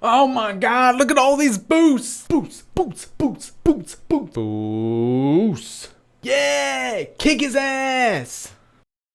Oh my god, look at all these boosts! Boosts, boosts, boosts, boosts, boosts, boosts. Yeah! Kick his ass!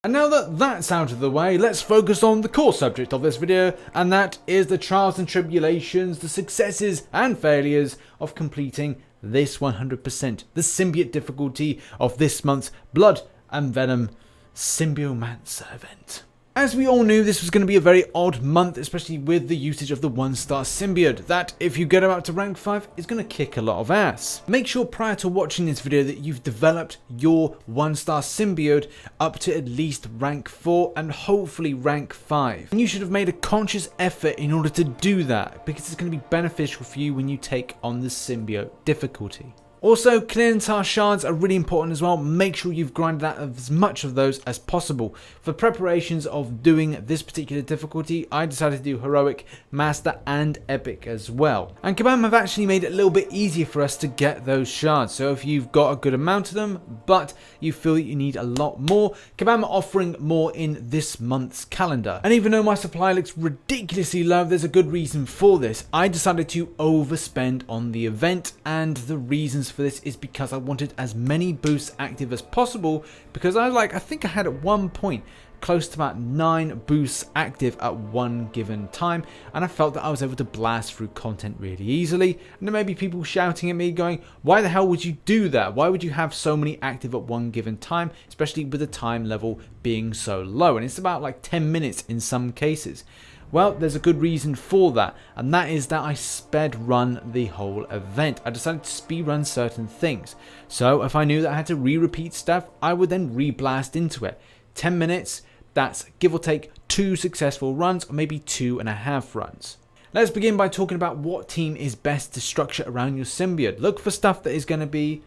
And now that that's out of the way, let's focus on the core subject of this video, and that is the trials and tribulations, the successes and failures of completing this 100%, the Symbiote difficulty of this month's Blood and Venom Symbiote event. As we all knew, this was going to be a very odd month, especially with the usage of the 1-star symbiote, that if you get him up to rank 5 is going to kick a lot of ass. Make sure prior to watching this video that you've developed your 1-star symbiote up to at least rank 4 and hopefully rank 5. And you should have made a conscious effort in order to do that, because it's going to be beneficial for you when you take on the symbiote difficulty. Also, Cleantar shards are really important as well. Make sure you've grinded out as much of those as possible. For preparations of doing this particular difficulty, I decided to do Heroic, Master and Epic as well. And Kabam have actually made it a little bit easier for us to get those shards. So if you've got a good amount of them, but you feel that you need a lot more, Kabam are offering more in this month's calendar. And even though my supply looks ridiculously low, there's a good reason for this. I decided to overspend on the event, and the reasons for this is because I wanted as many boosts active as possible, because I think I had at one point close to about 9 boosts active at one given time, and I felt that I was able to blast through content really easily. And there may be people shouting at me going, why the hell would you do that? Why would you have so many active at one given time, especially with the time level being so low? And it's about like 10 minutes in some cases. Well, there's a good reason for that, and that is that I sped run the whole event. I decided to speed run certain things. So if I knew that I had to repeat stuff, I would then re-blast into it. 10 minutes, that's give or take 2 successful runs, or maybe 2.5 runs. Let's begin by talking about what team is best to structure around your symbiote. Look for stuff that is going to be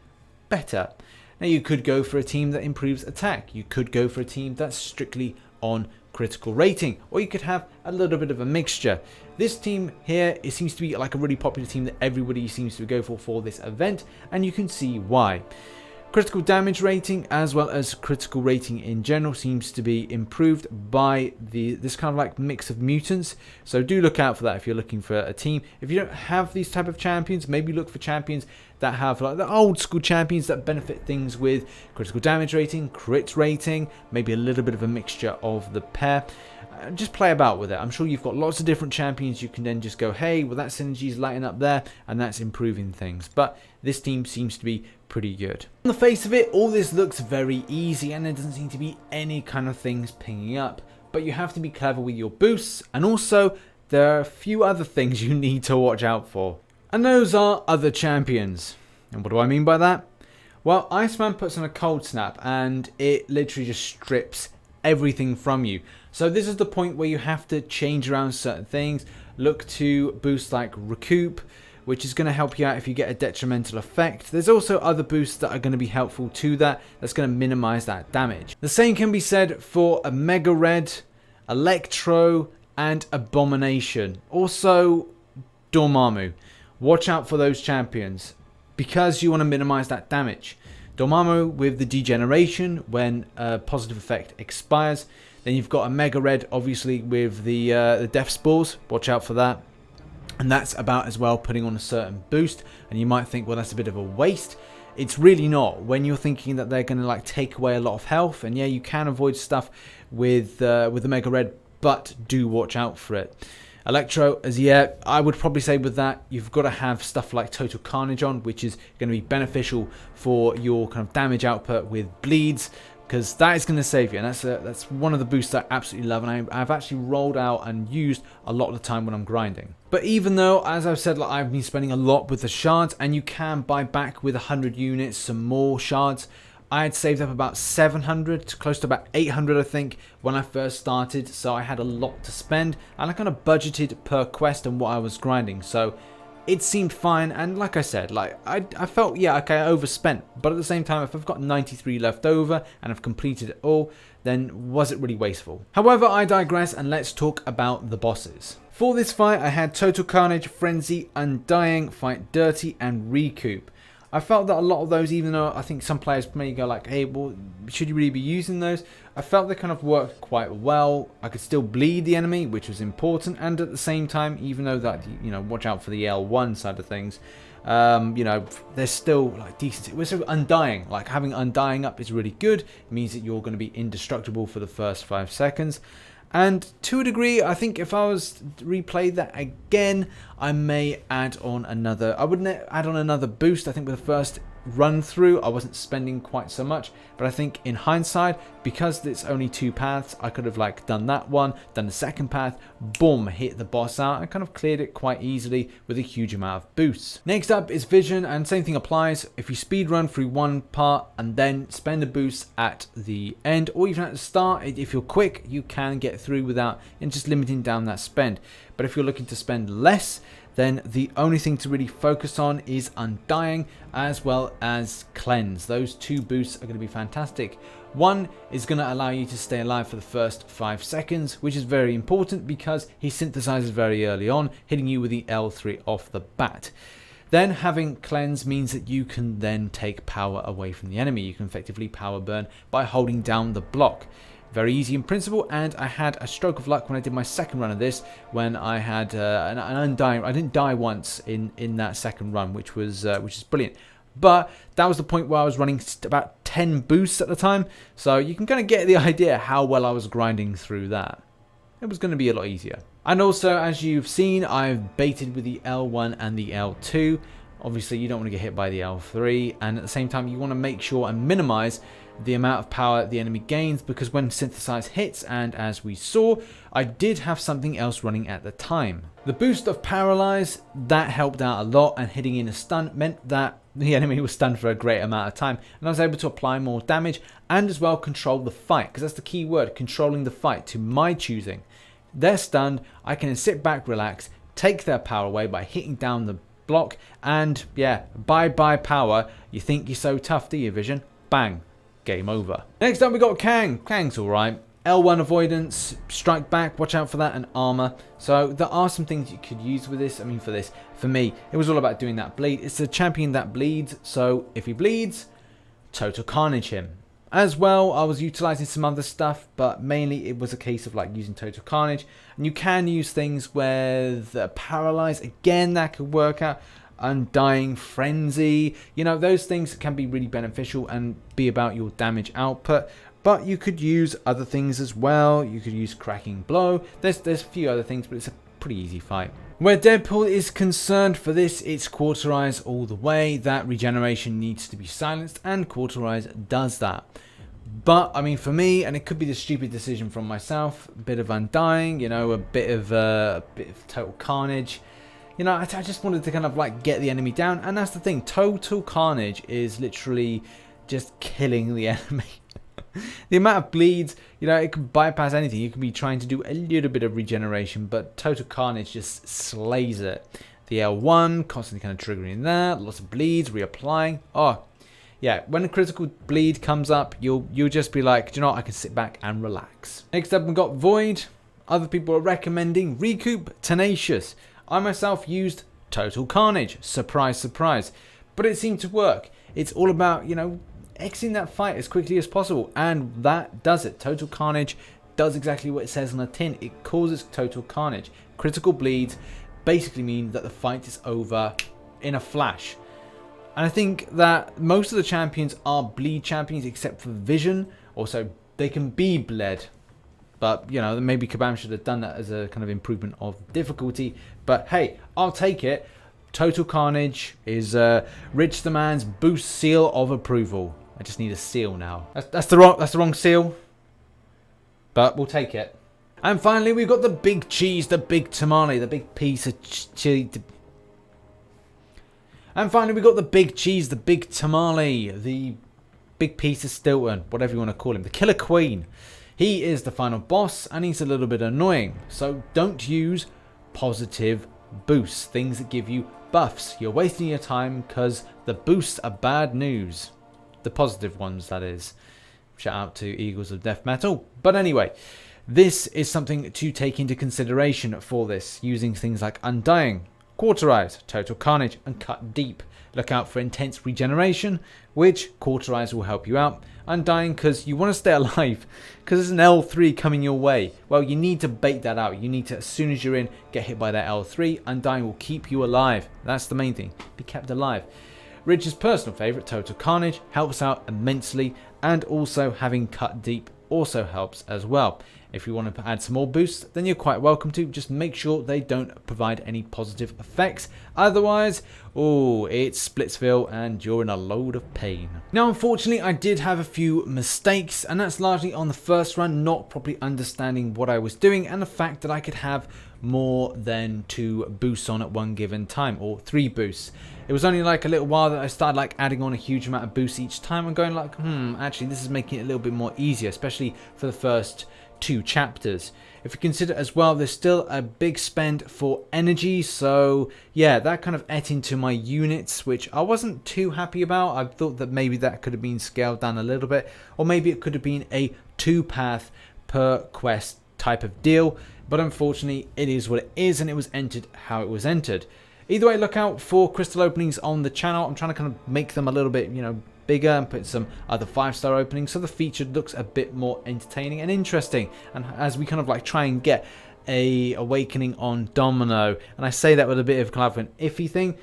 better. Now you could go for a team that improves attack. You could go for a team that's strictly on critical rating, or you could have a little bit of a mixture. This team here, it seems to be like a really popular team that everybody seems to go for this event, and you can see why. Critical damage rating as well as critical rating in general seems to be improved by this kind of like mix of mutants, so do look out for that if you're looking for a team. If you don't have these type of champions, maybe look for champions that have like the old school champions that benefit things with critical damage rating, crit rating, maybe a little bit of a mixture of the pair. Just play about with it. I'm sure you've got lots of different champions. You can then just go, hey, well that synergy is lighting up there, and that's improving things. But this team seems to be pretty good. On the face of it, all this looks very easy, and there doesn't seem to be any kind of things pinging up. But you have to be clever with your boosts, and also there are a few other things you need to watch out for. And those are other champions. And what do I mean by that? Well, Iceman puts on a cold snap, and it literally just strips everything from you. So this is the point where you have to change around certain things. Look to boosts like Recoup, which is going to help you out if you get a detrimental effect. There's also other boosts that are going to be helpful to that, that's going to minimize that damage. The same can be said for a Mega Red, Electro, and Abomination. Also, Dormammu. Watch out for those champions, because you want to minimize that damage. Dormammu with the degeneration when a positive effect expires. Then you've got a Mega Red, obviously, with the Death Spores. Watch out for that. And that's about as well putting on a certain boost. And you might think, well, that's a bit of a waste. It's really not when you're thinking that they're going to like take away a lot of health. And yeah, you can avoid stuff with the Mega Red, but do watch out for it. Electro, as yeah, I would probably say with that, you've got to have stuff like Total Carnage on, which is going to be beneficial for your kind of damage output with bleeds, because that is going to save you. And that's one of the boosts I absolutely love, and I've actually rolled out and used a lot of the time when I'm grinding. But even though, as I've said, like, I've been spending a lot with the shards, and you can buy back with 100 units some more shards, I had saved up about 700 to close to about 800, I think, when I first started. So I had a lot to spend, and I kind of budgeted per quest and what I was grinding. So it seemed fine, and like I said, like I felt, yeah, okay, I overspent. But at the same time, if I've got 93 left over and I've completed it all, then was it really wasteful? However, I digress, and let's talk about the bosses. For this fight, I had Total Carnage, Frenzy, Undying, Fight Dirty, and Recoup. I felt that a lot of those, even though I think some players may go like, hey, well, should you really be using those? I felt they kind of worked quite well. I could still bleed the enemy, which was important, and at the same time, even though that, you know, watch out for the L1 side of things, you know, there's still like decent. We're still undying. Like having undying up is really good. It means that you're going to be indestructible for the first 5 seconds. And to a degree, I think if I was to replay that again, I may add on another. I wouldn't add on another boost. I think with the first run through, I wasn't spending quite so much. But I think in hindsight, because it's only 2 paths, I could have like done that one, done the second path, boom, hit the boss out, and kind of cleared it quite easily with a huge amount of boosts. Next up is vision, and same thing applies. If you speed run through one part and then spend a boost at the end, or even at the start, if you're quick, you can get through without and just limiting down that spend. But if you're looking to spend less, then the only thing to really focus on is undying as well as cleanse. Those 2 boosts are going to be fantastic. One is going to allow you to stay alive for the first 5 seconds, which is very important because he synthesizes very early on, hitting you with the L3 off the bat. Then having cleanse means that you can then take power away from the enemy. You can effectively power burn by holding down the block. Very easy in principle, and I had a stroke of luck when I did my second run of this, when I had an undying. I didn't die once in that second run, which is brilliant. But that was the point where I was running about 10 boosts at the time, so you can kind of get the idea how well I was grinding through that. It was going to be a lot easier. And also, as you've seen, I've baited with the L1 and the L2. Obviously, you don't want to get hit by the L3, and at the same time, you want to make sure and minimize the amount of power the enemy gains, because when synthesize hits, and as we saw, I did have something else running at the time. The boost of paralyze, that helped out a lot, and hitting in a stun meant that the enemy was stunned for a great amount of time, and I was able to apply more damage and as well control the fight, because that's the key word, controlling the fight to my choosing. They're stunned, I can sit back, relax, take their power away by hitting down the block, and yeah, bye bye power. You think you're so tough, do you, Vision? Bang. Game over. Next up we got Kang. Kang's alright. L1 avoidance, strike back, watch out for that, and armor. So there are some things you could use with this. I mean, for me, it was all about doing that bleed. It's a champion that bleeds, so if he bleeds, total carnage him. As well, I was utilizing some other stuff, but mainly it was a case of like using total carnage. And you can use things with paralyze. Again, that could work out. Undying frenzy, you know, those things can be really beneficial and be about your damage output. But you could use other things as well. You could use cracking blow. There's a few other things, but it's a pretty easy fight. Where Deadpool is concerned, for this, it's cauterize all the way. That regeneration needs to be silenced, and cauterize does that. But I mean, for me, and it could be the stupid decision from myself, a bit of undying, you know, a bit of total carnage. You know, I just wanted to kind of like get the enemy down, and that's the thing. Total carnage is literally just killing the enemy. The amount of bleeds, you know, it can bypass anything. You can be trying to do a little bit of regeneration, but total carnage just slays it. The L1 constantly kind of triggering that, lots of bleeds, reapplying. Oh, yeah. When a critical bleed comes up, you'll just be like, do you know what? I can sit back and relax. Next up, we've got Void. Other people are recommending Recoup, Tenacious. I myself used Total Carnage, surprise, surprise, but it seemed to work. It's all about, you know, exiting that fight as quickly as possible, and that does it. Total Carnage does exactly what it says on the tin. It causes total carnage. Critical bleeds basically mean that the fight is over in a flash. And I think that most of the champions are bleed champions except for Vision. Also, they can be bled. But, you know, maybe Kabam should have done that as a kind of improvement of difficulty. But, hey, I'll take it. Total Carnage is RichTheMan's boost seal of approval. I just need a seal now. That's the wrong seal. But we'll take it. And finally, we've got the big cheese, the big tamale, the big piece of chili. And finally, we've got the big cheese, the big tamale, the big piece of Stilton, whatever you want to call him, the Killer Queen. He is the final boss, and he's a little bit annoying. So don't use positive boosts, things that give you buffs. You're wasting your time because the boosts are bad news. The positive ones, that is. Shout out to Eagles of Death Metal. But anyway, this is something to take into consideration for this, using things like Undying, Cauterize, Total Carnage, and Cut Deep. Look out for intense regeneration, which cauterize will help you out. Undying because you want to stay alive, because there's an L3 coming your way. Well, you need to bait that out. You need to, as soon as you're in, get hit by that L3. Undying will keep you alive. That's the main thing. Be kept alive. Rich's personal favourite, Total Carnage, helps out immensely, and also having Cut Deep also helps as well. If you want to add some more boosts, then you're quite welcome to. Just make sure they don't provide any positive effects. Otherwise, oh, it's Splitsville and you're in a load of pain. Now, unfortunately, I did have a few mistakes, and that's largely on the first run, not properly understanding what I was doing and the fact that I could have more than 2 boosts on at one given time, or 3 boosts. It was only like a little while that I started like adding on a huge amount of boosts each time and going like, actually this is making it a little bit more easier, especially for the first 2 chapters. If you consider as well, there's still a big spend for energy, so yeah, that kind of ate into my units, which I wasn't too happy about. I thought that maybe that could have been scaled down a little bit, or maybe it could have been a 2-path per quest type of deal, but unfortunately it is what it is, and it was entered how it was entered. Either way, look out for crystal openings on the channel. I'm trying to kind of make them a little bit, bigger and put some other 5-star openings so the feature looks a bit more entertaining and interesting. And as we kind of like try and get a awakening on Domino, and I say that with a bit of kind of an iffy thing.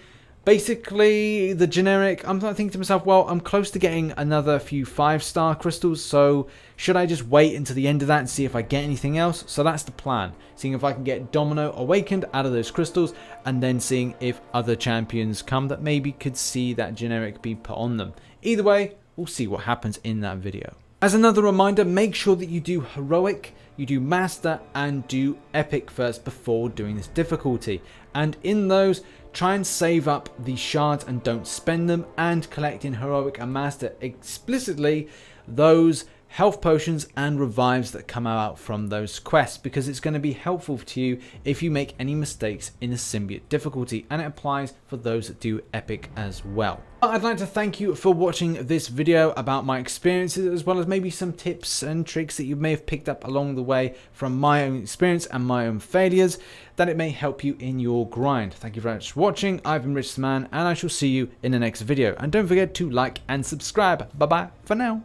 Basically, the generic, I'm thinking to myself, well, I'm close to getting another few 5-star crystals, so should I just wait until the end of that and see if I get anything else? So that's the plan, seeing if I can get Domino awakened out of those crystals, and then seeing if other champions come that maybe could see that generic be put on them. Either way, we'll see what happens in that video. As another reminder, make sure that you do heroic, you do master, and do epic first before doing this difficulty. And in those, try and save up the shards and don't spend them, and collect in heroic and master explicitly those health potions and revives that come out from those quests, because it's going to be helpful to you if you make any mistakes in the symbiote difficulty, and it applies for those that do epic as well. I'd like to thank you for watching this video about my experiences, as well as maybe some tips and tricks that you may have picked up along the way from my own experience and my own failures, that it may help you in your grind. Thank you very much for watching. I've been RichTheMan, and I shall see you in the next video. And don't forget to like and subscribe. Bye bye for now.